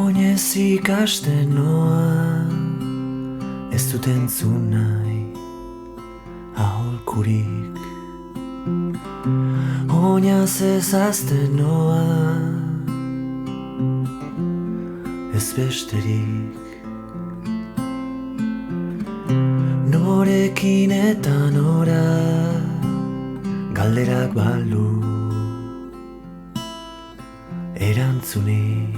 Oinez ikasten noa, ez dut entzun nahi aholkurik. Oinaz ez azten noa, ez besterik. Norekin eta nora, galderak balu erantzunik.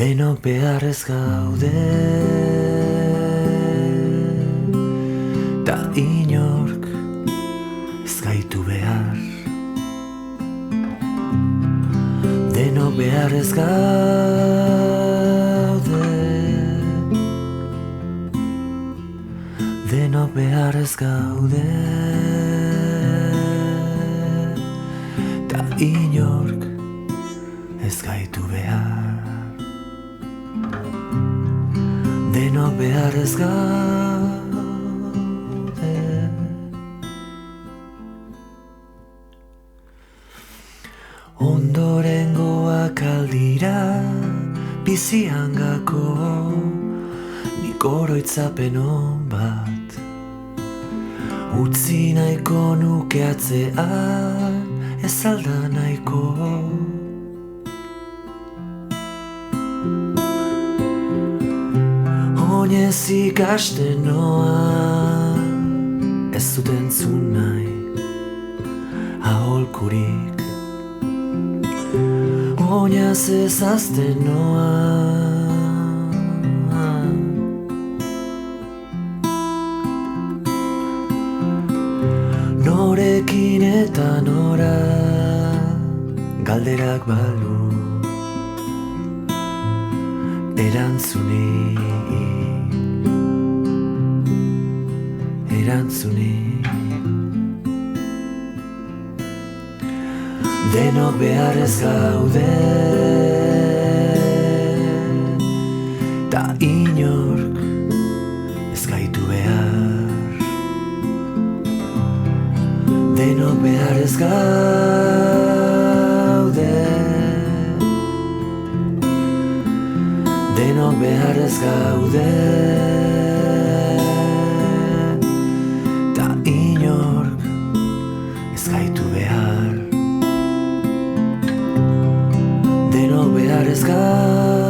Denok beharrez gaude, ta inork ez gaitu behar. Denok beharrez gaude, denok beharrez gaude, ta inork ez gaitu behar. Denok beharrez gaude. Ondorengoak aldira biziangako nik oroitzapen on bat. Utzi nahiko nukeatzean ez alda nahiko. Oinez ikasten noa, ez dut entzun nahi aholkurik. Oinez ez azten noa, norekin eta nora, galderak balu erantzunik. Denok beharrez gaude, ta inork ez gaitu behar. Denok beharrez gaude, denok beharrez gaude, ta inork ez gaitu behar. Denok beharrez gaude.